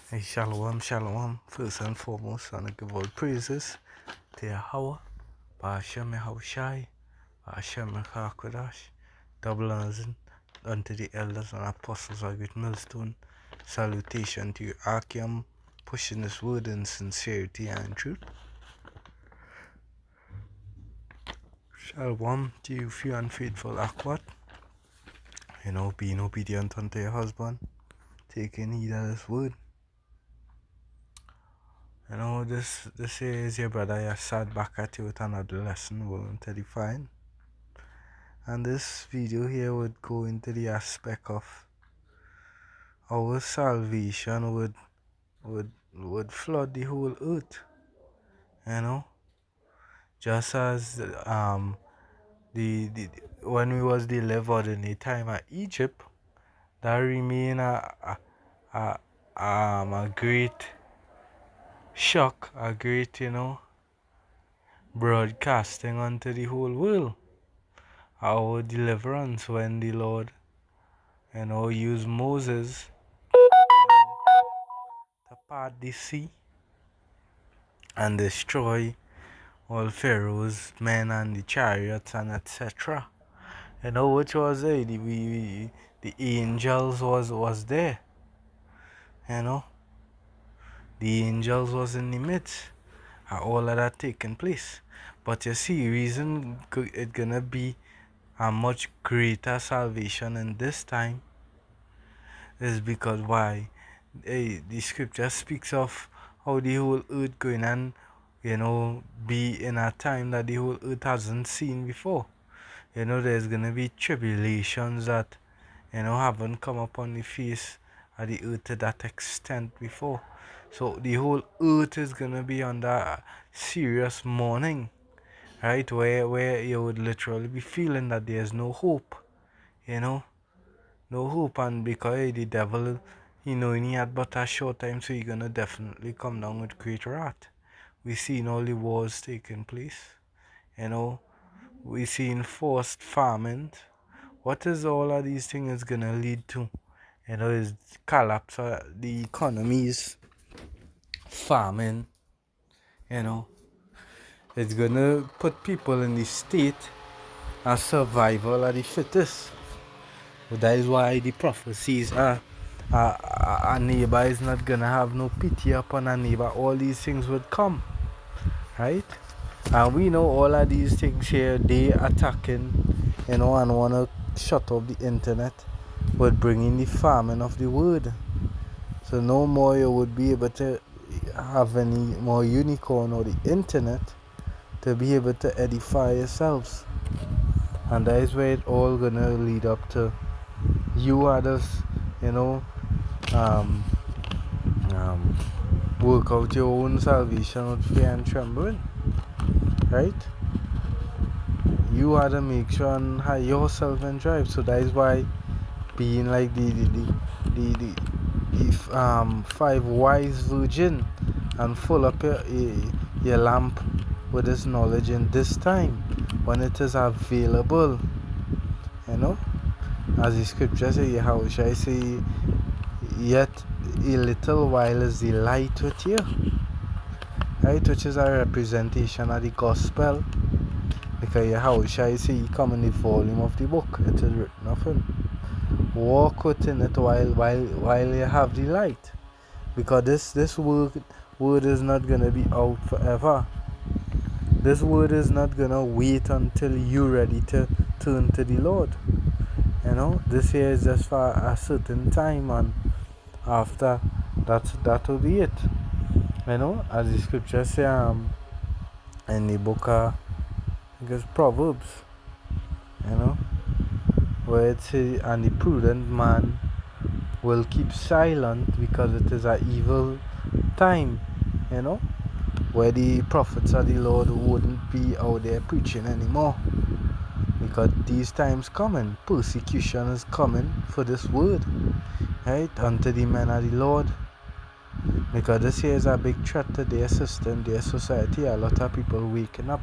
Hey, shalom, shalom. First and foremost, I want to give all praises to Yahweh, Ba'ashem Yahushai, Ba'ashem Yahakwadash, double honors unto the elders and apostles of Great Millstone. Salutation to you, Akim, pushing this word in sincerity and truth. Shalom to you, few unfaithful Akwat. Being obedient unto your husband, taking heed of this word. This is your brother. I sat back at you with another lesson, Volume 35. And this video here would go into the aspect of our salvation would flood the whole earth. Just as when we was delivered in the time of Egypt, that remain a great shock, a great broadcasting onto the whole world. Our deliverance when the Lord used Moses to part the sea and destroy all Pharaoh's men and the chariots and etc. Which was there? The angels was there. The angels was in the midst of all of that taking place. But you see, reason it's gonna be a much greater salvation in this time is because why? The scripture speaks of how the whole earth going and be in a time that the whole earth hasn't seen before. There's gonna be tribulations that haven't come upon the face of the earth to that extent before. So the whole earth is gonna be under a serious mourning, right? Where you would literally be feeling that there's no hope, no hope, and because the devil, he had but a short time, so he's gonna definitely come down with great wrath. We seen all the wars taking place, we seen forced famines. What is all of these things gonna lead to? Is collapse of the economies, famine. It's gonna put people in the state of survival of the fittest. But that is why the prophecies are a neighbor is not gonna have no pity upon a neighbor. All these things would come, right? And we know all of these things here, they attacking, and wanna shut off the internet, would bring in the famine of the word. So no more you would be able to have any more unicorn or the internet to be able to edify yourselves. And that is where it all gonna lead up to. You others, work out your own salvation with fear and trembling, right? You had to make sure and have yourself in drive. So that is why being like the 5 wise virgin and full up your lamp with this knowledge in this time when it is available, as the scripture say, how shall I say, yet a little while is the light with you, right? Which is a representation of the gospel, because how shall I say, he come in the volume of the book, it is written of him. Walk within it while you have the light, because this word is not gonna be out forever. This word is not gonna wait until you're ready to turn to the Lord. This here is just for a certain time, and after that will be it. As the scripture say in the book of, I guess, Proverbs, where it says, and the prudent man will keep silent because it is an evil time, where the prophets of the Lord wouldn't be out there preaching anymore, because these times coming, persecution is coming for this word, right, unto the men of the Lord, because this here is a big threat to their system, their society. A lot of people waking up,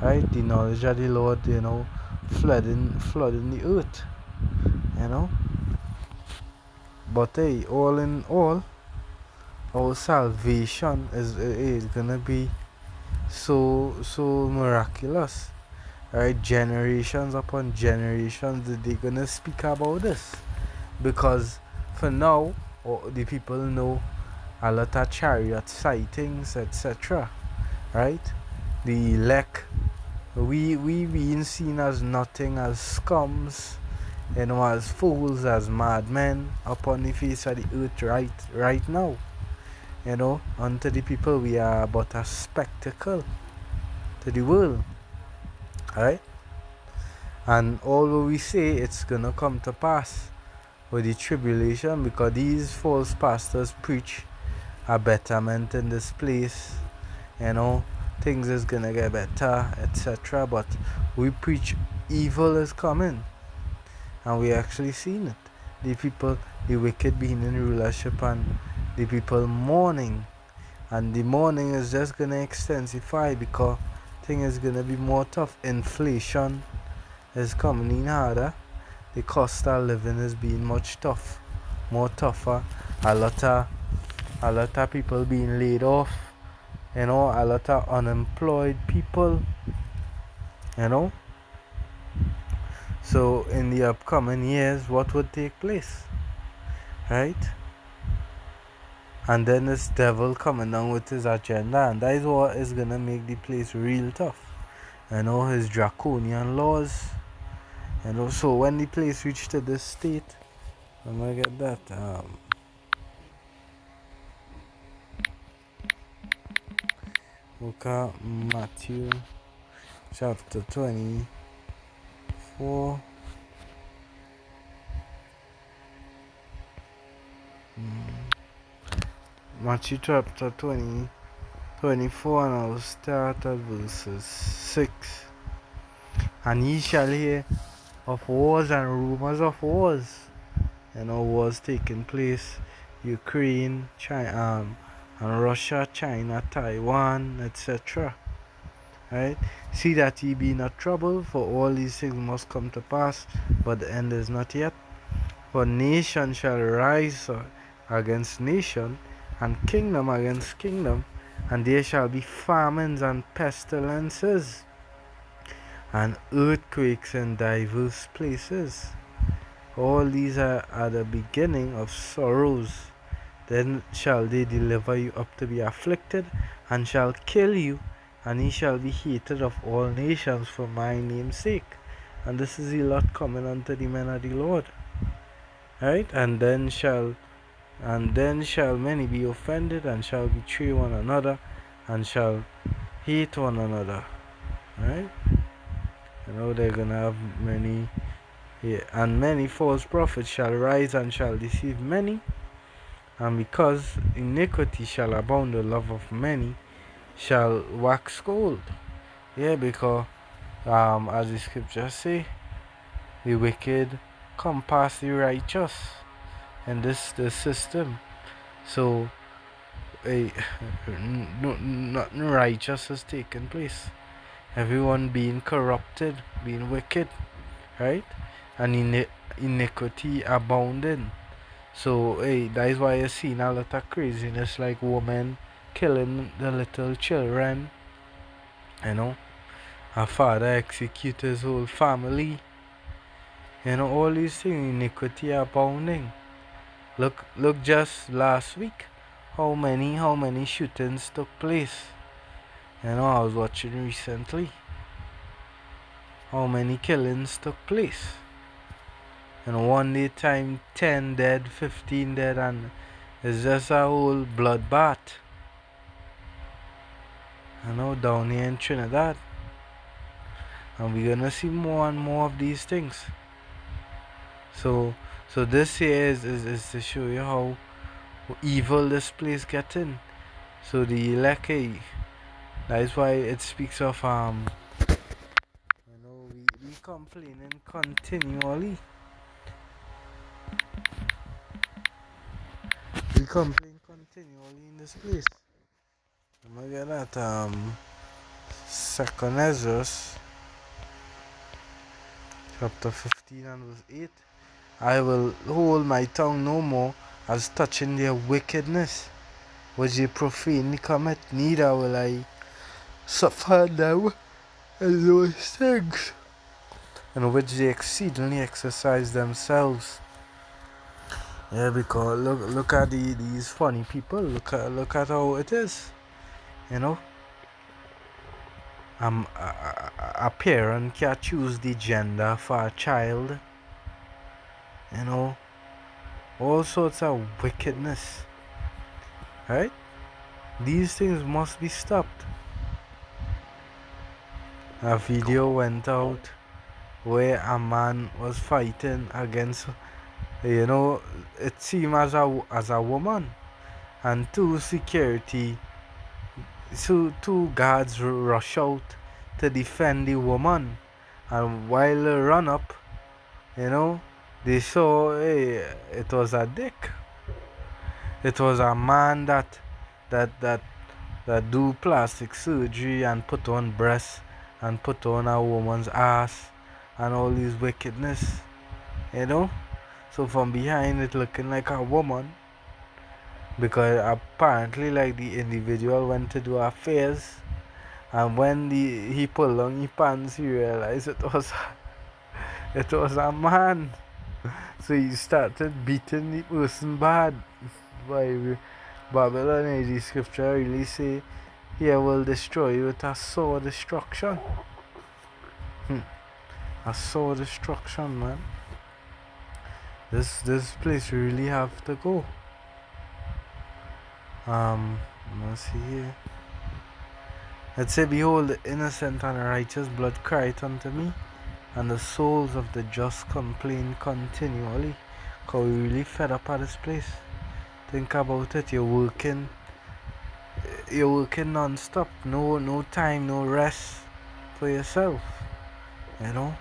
right? The knowledge of the Lord, flooding the earth, but hey, all in all, our salvation is gonna be so miraculous. Right? Generations upon generations they're gonna speak about this. Because for now the people know a lot of chariot sightings, etc. Right? The elect, we being seen as nothing, as scums, as fools, as madmen upon the face of the earth right now. Unto the people we are but a spectacle to the world. Right? And all what we say it's gonna come to pass with the tribulation, because these false pastors preach a betterment in this place, things is gonna get better, etc. But we preach evil is coming, and we actually seen it. The people, the wicked being in rulership, and the people mourning, and the mourning is just gonna intensify because thing is gonna be more tough. Inflation is coming in harder. The cost of living is being much more tougher. A lot of people being laid off. A lot of unemployed people. So in the upcoming years, what would take place, right? And then this devil coming down with his agenda, and that is what is gonna make the place real tough. His draconian laws. So when the place reached to this state, I'm gonna get that. Look at Matthew chapter 24. Matthew chapter 24, and I'll start at verses 6. And ye shall hear of wars and rumors of wars. Wars taking place. Ukraine, China, and Russia, China, Taiwan, etc. Right? See that ye be not troubled, for all these things must come to pass, but the end is not yet. For nation shall rise against nation, and kingdom against kingdom, and there shall be famines and pestilences, and earthquakes in diverse places. All these are the beginning of sorrows. Then shall they deliver you up to be afflicted, and shall kill you, and ye shall be hated of all nations for my name's sake. And this is the lot coming unto the men of the Lord. Right? And then shall many be offended, and shall betray one another, and shall hate one another. Right? They're gonna have many, and many false prophets shall rise and shall deceive many. And because iniquity shall abound, the love of many shall wax cold. Because as the scriptures say, the wicked come past the righteous in this system. So nothing righteous is taking place. Everyone being corrupted, being wicked, right? And iniquity abounding. So that is why you're seeing a lot of craziness, like women killing the little children. A father execute his whole family. All these things, iniquity abounding. Look just last week, how many shootings took place. I was watching recently. How many killings took place. One day time 10 dead, 15 dead, and it's just a whole bloodbath. Down here in Trinidad. And we're gonna see more and more of these things. So this here is to show you how evil this place getting. So the elect, that is why it speaks of we complaining continually. We complain continually in this place. I'm gonna get that 2nd Ezra chapter 15 and verse 8. I will hold my tongue no more as touching their wickedness, which they profanely commit, neither will I suffer them in those things in which they exceedingly exercise themselves. Yeah, because look at these funny people. Look at how it is. You know, a parent can choose the gender for a child. You know, all sorts of wickedness. Right? These things must be stopped. A video went out where a man was fighting against, you know, it seemed as a woman, and two guards rush out to defend the woman, and while they run up, you know, they saw, hey, it was a dick. It was a man that that that do plastic surgery and put on breasts and put on a woman's ass and all these wickedness, you know. So from behind it looking like a woman, because apparently like the individual went to do affairs, and when he pulled on his pants he realized it was a man. So he started beating the person bad. By Babylon, the scripture really say he will destroy you with a sore destruction. A sore destruction, man. This place we really have to go. Let's see here. Let's say, behold, the innocent and righteous blood cried unto me, and the souls of the just complain continually. Cause we really fed up at this place. Think about it, you're working non-stop, no time, no rest for yourself. You know?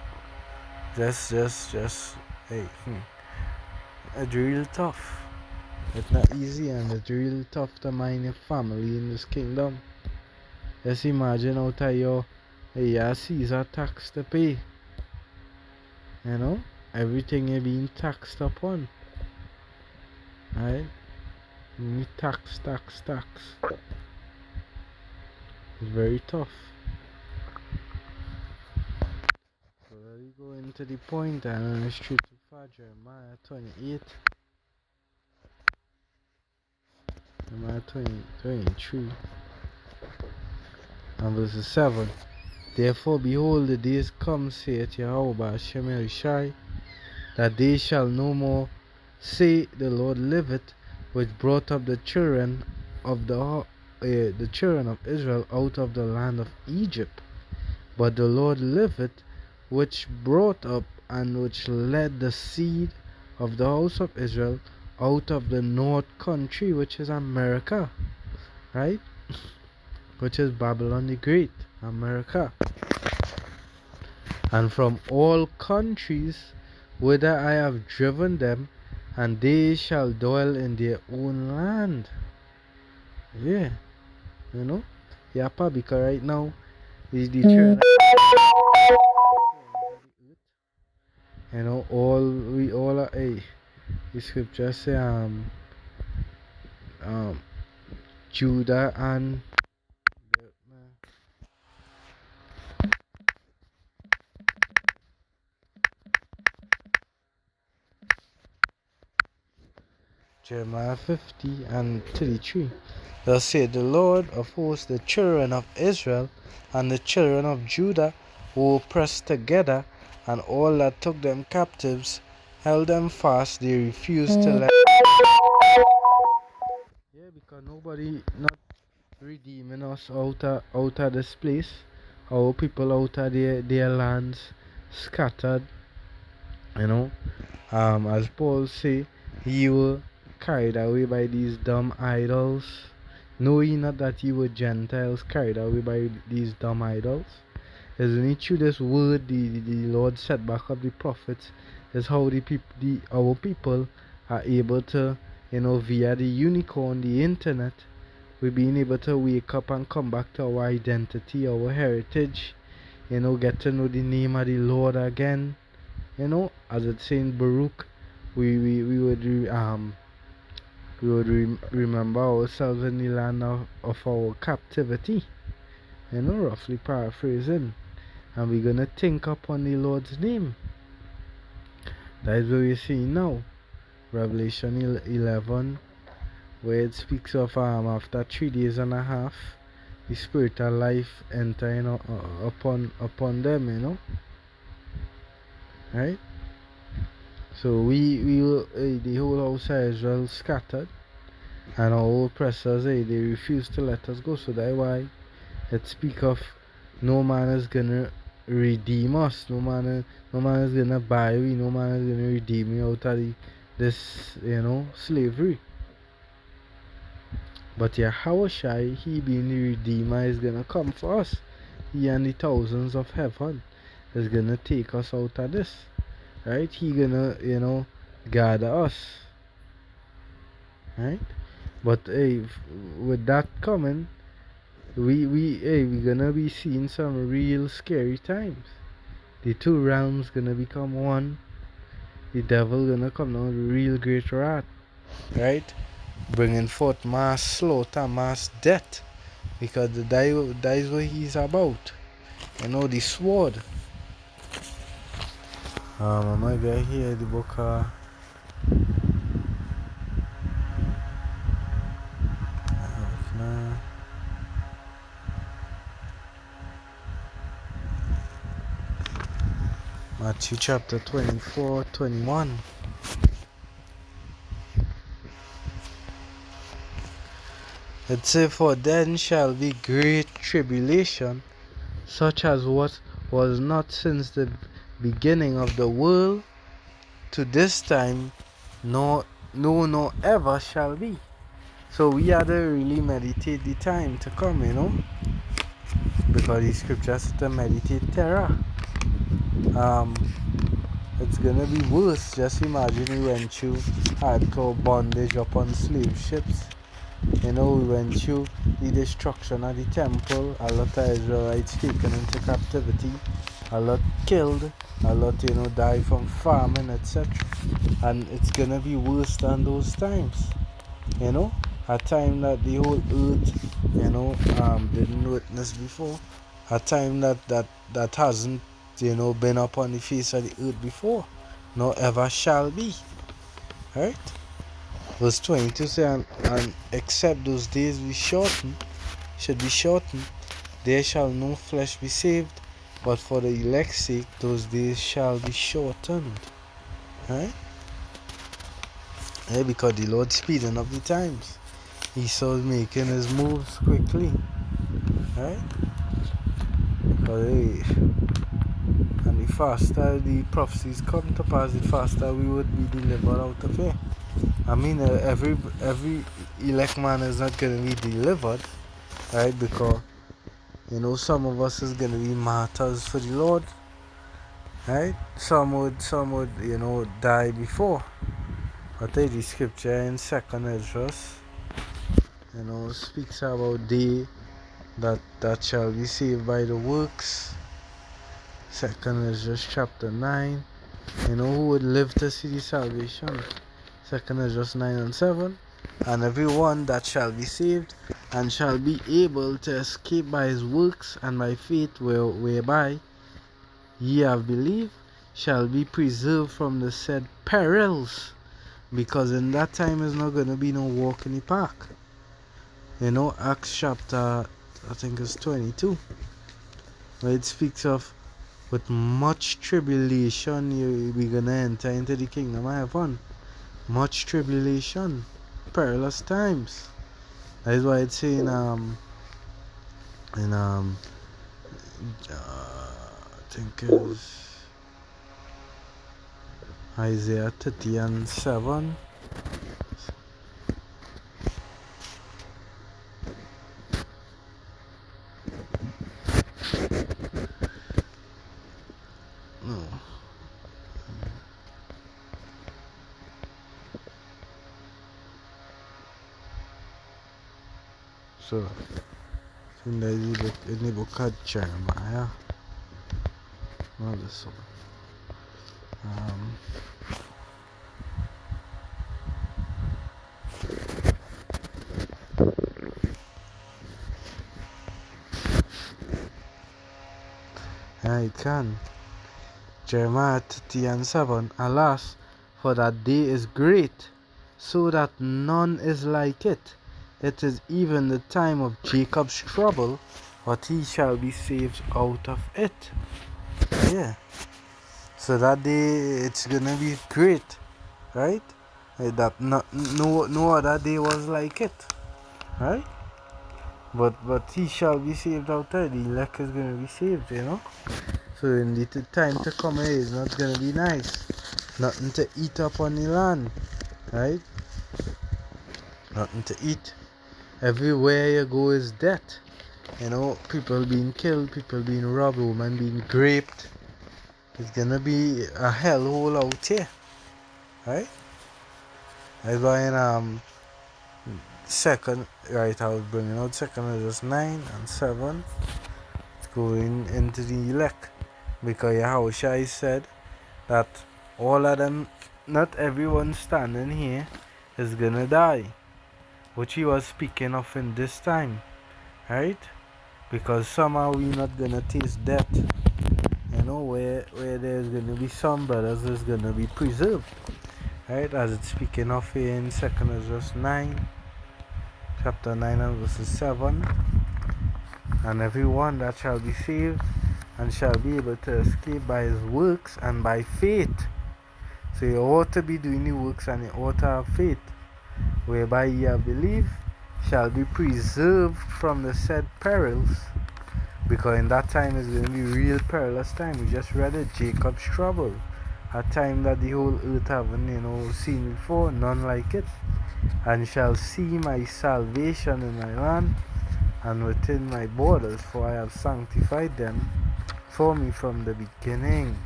Just hey, it's real tough. It's not easy, and it's real tough to mind your family in this kingdom. Just imagine out of your Caesar tax to pay. You know? Everything you're being taxed upon. Right? You tax. It's very tough. So let me go into the point and let's straight to Jeremiah 28. Jeremiah 23 and verse 7. Therefore, behold, the days come, saith Yahweh Hashem Yeshai, that they shall no more say, the Lord liveth, which brought up the children of the children of Israel out of the land of Egypt. But the Lord liveth, which brought up and which led the seed of the house of Israel out of the north country, which is America, right? Which is Babylon the Great, America. And from all countries whither I have driven them, and they shall dwell in their own land. Yeah, you know, Yapa, because right now is the children, you know, we all are, hey, the scripture say Judah and Jeremiah 50 and 33. Thus said the Lord of hosts, the children of Israel and the children of Judah who pressed together, and all that took them captives held them fast. They refused to let. Yeah, because nobody not redeeming us out of this place. Our people out of their lands scattered. You know, as Paul say, ye were carried away by these dumb idols. Know ye not that ye were Gentiles carried away by these dumb idols? Isn't it through this word the Lord set back up the prophets? Is how our people are able to, you know, via the unicorn, the internet, we're being able to wake up and come back to our identity, our heritage, you know, get to know the name of the Lord again. You know, as it's saying Baruch, we would we would remember ourselves in the land of our captivity. Roughly paraphrasing. And we're gonna think upon the Lord's name. That is what we're seeing now. Revelation 11, where it speaks of after 3 days and a half, the spiritual life entering upon them, right? So we will, the whole house of Israel scattered, and our oppressors, they refuse to let us go. So that's why it speaks of no man is gonna redeem us, no man is gonna buy we, no man is gonna redeem me out of this slavery. But Yahushua, he being the Redeemer, is gonna come for us. He and the thousands of heaven is gonna take us out of this, right? He gonna gather us, right? But with that coming, we gonna be seeing some real scary times. The two realms gonna become one. The devil gonna come down with real great wrath, right? Bringing forth mass slaughter, mass death, because that is what he's about. The sword. I might be here the book. Matthew chapter 24, 21. It says, "For then shall be great tribulation, such as what was not since the beginning of the world to this time, nor ever shall be." So we had to really meditate the time to come, because the scriptures say to meditate terror. It's gonna be worse. Just imagine we went through hardcore bondage upon slave ships. We went through the destruction of the temple, a lot of Israelites taken into captivity, a lot killed, a lot died from famine, etc. And it's gonna be worse than those times. A time that the whole earth didn't witness before, a time that hasn't been upon the face of the earth before, nor ever shall be. Right? Verse 22 says, and except those days should be shortened, there shall no flesh be saved, but for the elect's sake those days shall be shortened. Right? Yeah, because the Lord speeding up the times. Esau's making his moves quickly. Right? Because and the faster the prophecies come to pass, the faster we would be delivered out of here. I mean, every elect man is not going to be delivered, right? Because some of us is going to be martyrs for the Lord, right? Some would die before. But the scripture in 2nd Ezra speaks about they that shall be saved by the works. 2nd Ezra chapter 9. Who would live to see the salvation? 2nd Ezra 9 and 7. And everyone that shall be saved and shall be able to escape by his works and by faith whereby ye have believed shall be preserved from the said perils, because in that time is not going to be no walk in the park. Acts chapter, I think it's 22, where it speaks of with much tribulation we're going to enter into the kingdom of heaven. Much tribulation, perilous times. That is why it's saying I think it's Isaiah 30 and 7. No. So in the book of Jeremiah. Not this one. It can. Jeremiah 30 and 7. Alas, for that day is great, so that none is like it. It is even the time of Jacob's trouble, but he shall be saved out of it. Yeah. So that day it's gonna be great, right? That no other day was like it, right? But he shall be saved out of it. The elect is gonna be saved, you know. So in the time to come here is not gonna be nice. Nothing to eat up on the land, right? Nothing to eat. Everywhere you go is death. You know, people being killed, people being robbed, women being raped. It's gonna be a hellhole out here, right? That's why in second, right, I was bringing out second is 9 and 7. It's going into the elect. Because Yahushua said that all of them, not everyone standing here is gonna die. Which he was speaking of in this time, right? Because somehow we not gonna taste death. You know, where there's gonna be some brothers is gonna be preserved. Right? As it's speaking of here in 2nd Ezra 9, chapter 9 and verses 7. And everyone that shall be saved and shall be able to escape by his works and by faith. So you ought to be doing the works and you ought to have faith, whereby ye have believed, shall be preserved from the said perils. Because in that time is going to be real perilous time. We just read it, Jacob's trouble. A time that the whole earth haven't, seen before, none like it. And shall see my salvation in my land and within my borders, for I have sanctified them for me from the beginning.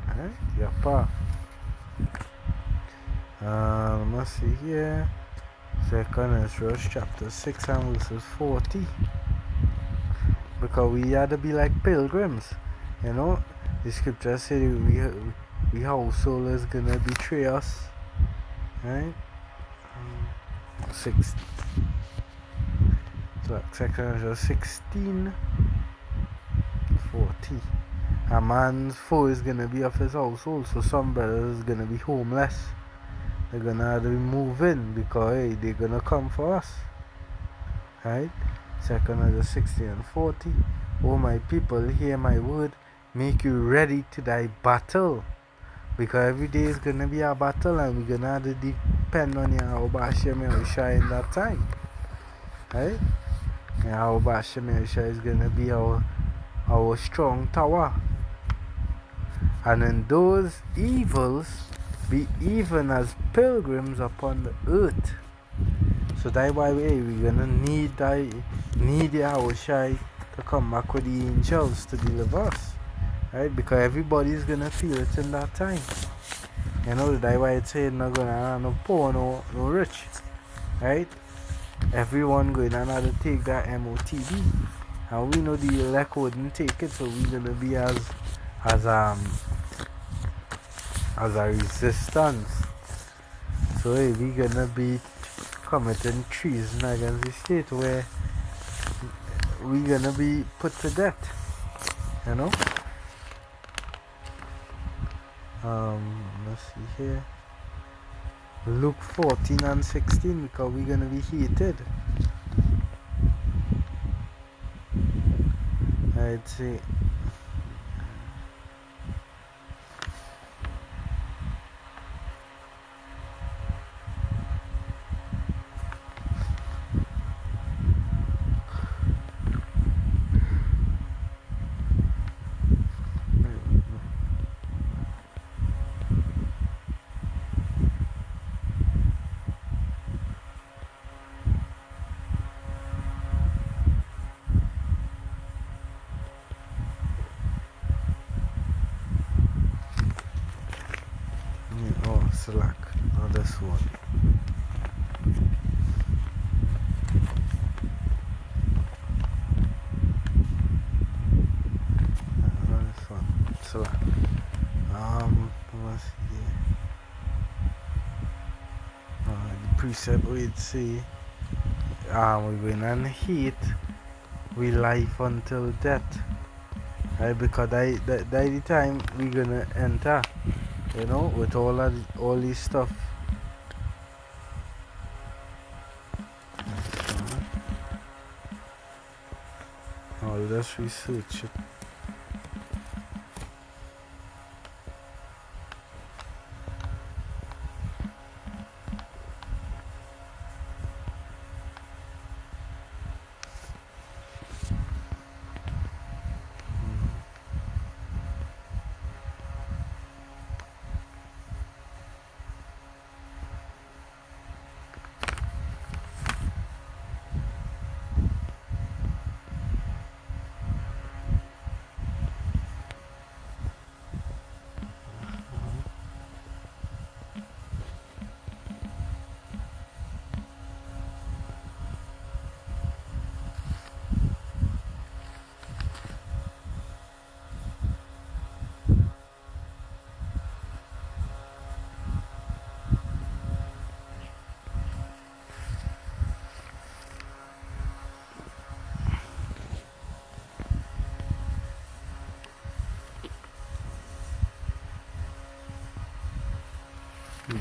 Alright, yapa. Let's see here. 2nd Ezra chapter 6 and verses 40. Because we had to be like pilgrims, you know. The scripture said we household is gonna betray us, right? 6. So 2nd Ezra 16, 40. A man's foe is gonna be of his household, so some brothers is gonna be homeless. They're gonna have to move in because hey, they're gonna come for us, right? 2nd Ezra 16 and 40. O my people, hear my word, make you ready to thy battle. Because every day is gonna be a battle and we're gonna have to depend on Yahweh Hashem Yahushua in that time. Right? Yahweh Hashem Yahushua is gonna be our strong tower. And in those evils be even as pilgrims upon the earth. So that's why we're gonna need Yahushua to come back with the angels to deliver us. Right? Because everybody's gonna feel it in that time. You know, that's why it's saying not gonna have no poor, no rich. Right? Everyone going to have to take that MOTD. And we know the elect wouldn't take it, so we're gonna be as a resistance. So hey, we're gonna be committing treason against the state where we're gonna be put to death. You know? Let's see here. Luke 14 and 16, because we're gonna be heated. I'd say slack. Oh, this one. This one. Slack. Let's see here. The precept we'd say, we win and hate, we life until death. right? Because that the time we gonna enter, with all this stuff. I'll just research it.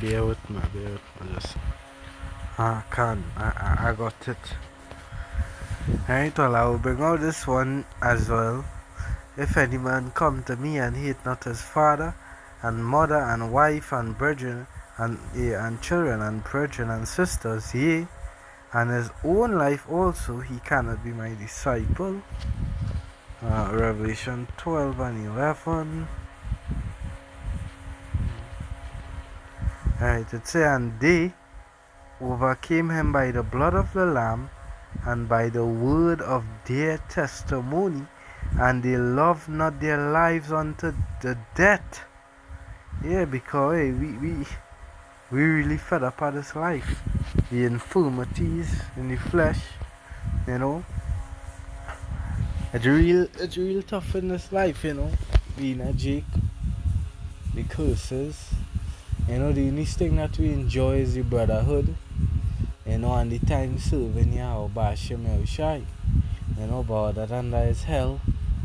Bear with me, just I got it. Right, well, I will bring out this one as well. If any man come to me and hate not his father, and mother, and wife, and brethren, and children, and brethren, and sisters, yea, and his own life also, he cannot be my disciple. Revelation 12 and 11. Right, it says, and they overcame him by the blood of the Lamb and by the word of their testimony, and they loved not their lives unto the death. Yeah, because hey, we really fed up of this life. The infirmities in the flesh, It's real tough in this life, being a Jake. The curses. The only thing that we enjoy is the brotherhood. And the time serving Yahweh Bashem El Shai. But other than that is hell.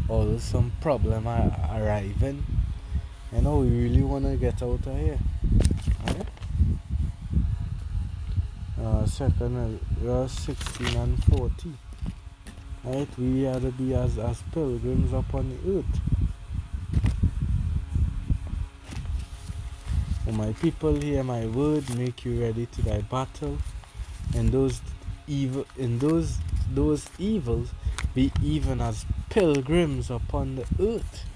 Or some problem arriving. We really want to get out of here. Right? Second verse 16 and 14. Right? We are to be as pilgrims upon the earth. O my people, hear my word, make you ready to thy battle. And those evils be even as pilgrims upon the earth.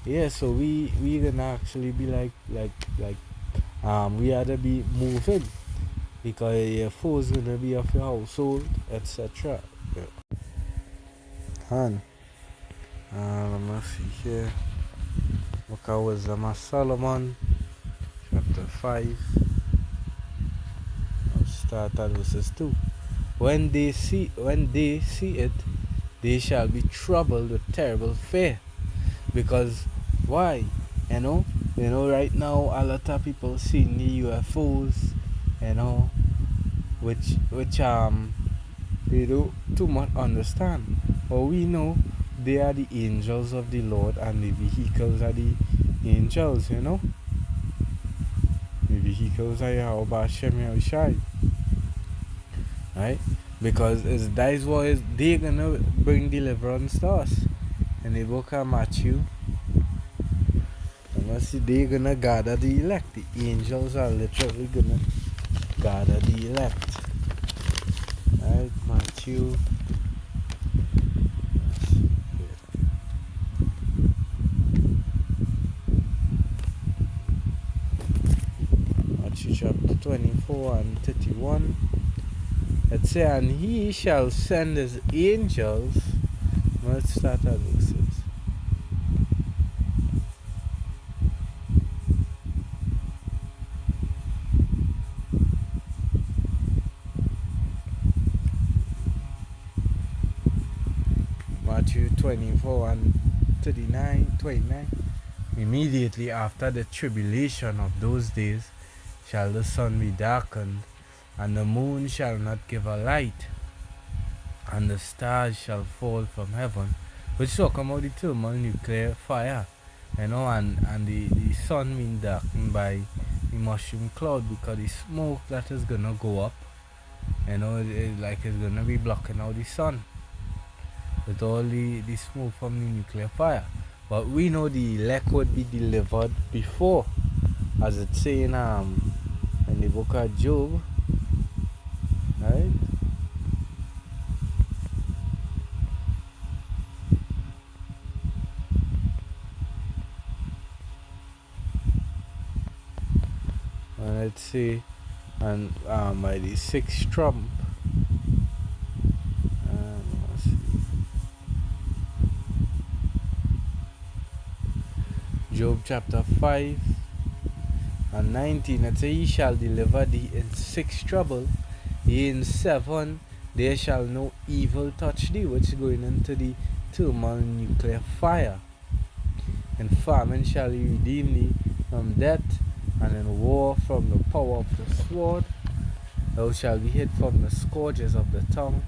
Yeah, so we gonna actually be like we are to be moving, because your foes gonna be of your household, etc. Yeah. Let me see here. Book of Wisdom of Solomon, chapter 5. I'll start at verses 2. When they see it, they shall be troubled with terrible fear. Because why? Right now a lot of people seeing the UFOs, which they don't too much understand. But we know they are the angels of the Lord, and the vehicles are the angels, The vehicles are Yahweh Bashem El Shai. Right? Because that is what they're gonna bring deliverance to us. In the book of Matthew, they're gonna gather the elect. The angels are literally gonna gather the elect. Right? Matthew. Matthew chapter 24 and 31. It says, and he shall send his angels. Let's start at verses. Matthew 24 and 29. Immediately after the tribulation of those days shall the sun be darkened, and the moon shall not give a light, and the stars shall fall from heaven, Which talk about the thermonuclear fire, and the sun being darkened by the mushroom cloud because the smoke that is gonna go up, like it's gonna be blocking out the sun with all the smoke from the nuclear fire. But we know the elect would be delivered before, as it's saying in the book of Job, right? And let's see, and by the sixth trump, let's see. Job chapter 5 and 19, it says, he shall deliver thee in 6 trouble, yea, in 7 there shall no evil touch thee, which is going into the thermonuclear fire. In famine shall he redeem thee from death, and in war from the power of the sword. Thou shalt be hid from the scourges of the tongue,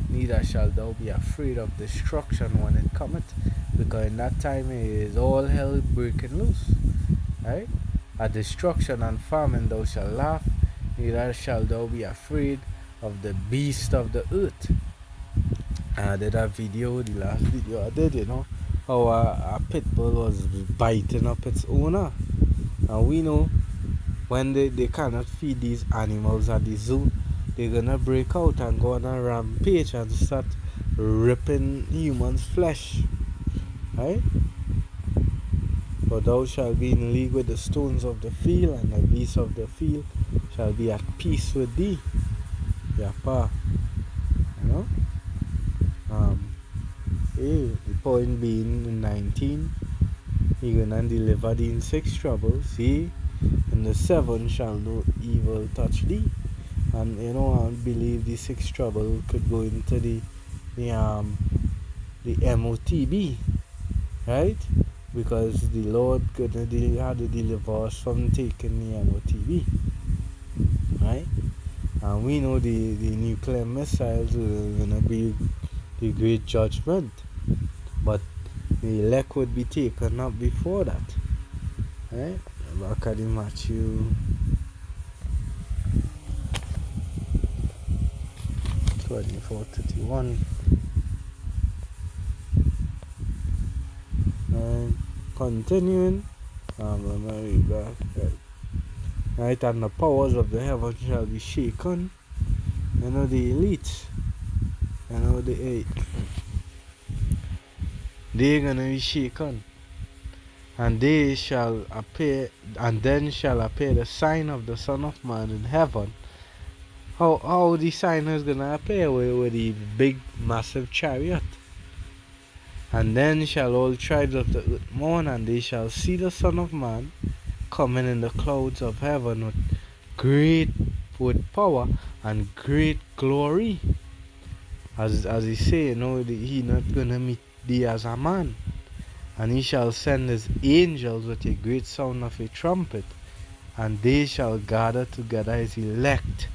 neither shalt thou be afraid of destruction when it cometh, because in that time it is all hell breaking loose. Right? At destruction and famine thou shalt laugh, neither shalt thou be afraid of the beast of the earth. I did a video, the last video I did, how a pit bull was biting up its owner. And we know when they cannot feed these animals at the zoo, they're gonna break out and go on a rampage and start ripping humans' flesh. Right? For thou shalt be in league with the stones of the field, and the beasts of the field shall be at peace with thee. Yapa. The point being in 19, he gonna deliver thee in 6 troubles, see, in the 7 shall no evil touch thee. And I believe the 6 trouble could go into the MOTB, right? Because the Lord could had to deliver us from taking the MOTB, right? And we know the nuclear missiles are gonna be the great judgment, but the elect would be taken up before that, right? Back at the Matthew 24:31. And continuing, right, and the powers of the heaven shall be shaken. The elites, they're gonna be shaken, and they shall appear, and then shall appear the sign of the Son of Man in heaven. How the sign is gonna appear with the big massive chariot. And then shall all tribes of the earth mourn, and they shall see the Son of Man coming in the clouds of heaven with power and great glory. As he say, he not gonna meet thee as a man. And he shall send his angels with a great sound of a trumpet, and they shall gather together his elect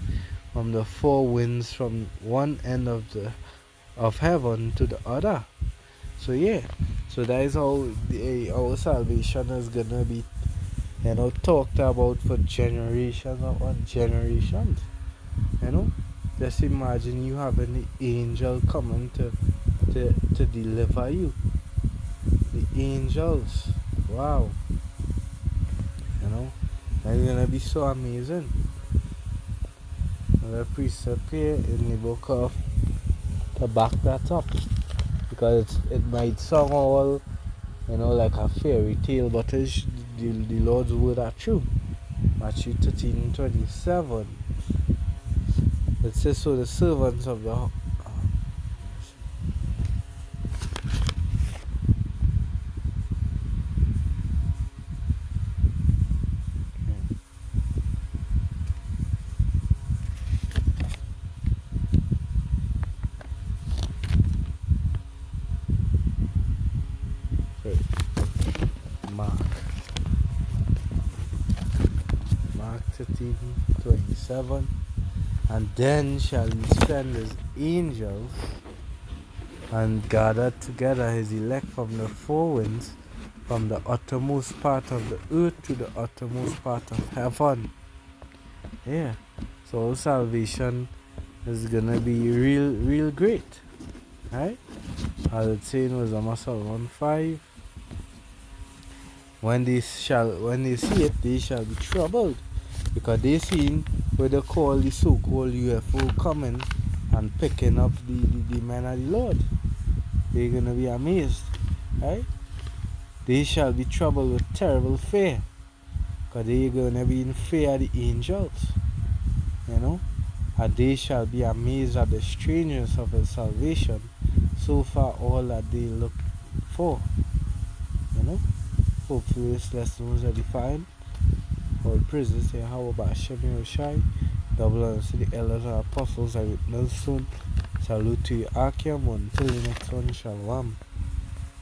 from the 4 winds, from one end of heaven to the other. So that is how our salvation is gonna be, talked about for generations upon generations. Just imagine you having the angel coming to deliver you. The angels, wow, that's gonna be so amazing. The precept here in the book of to back that up, because it might sound all like a fairy tale, but the Lord's word are true. Matthew 13:27. It says, so the servants of the Mark 13:27, and then shall he send his angels and gathered together his elect from the four winds, from the uttermost part of the earth to the uttermost part of heaven. Yeah. So salvation is gonna be real great. Right? As it says in Wisdom of Solomon 5. When they see it, they shall be troubled. Because they seen where they call the so-called UFO coming and picking up the men of the Lord. They're gonna be amazed. Right? They shall be troubled with terrible fear. Because they're gonna be in fear of the angels. You know? And they shall be amazed at the strangeness of his salvation. So far all that they look for. You know? Hopefully this lesson was edifying. All praises to Yahweh Ba'ashem Yahushai. Double honors to the elders and apostles. I witness soon. Salute to you, Akim. Until the next one, Shalom.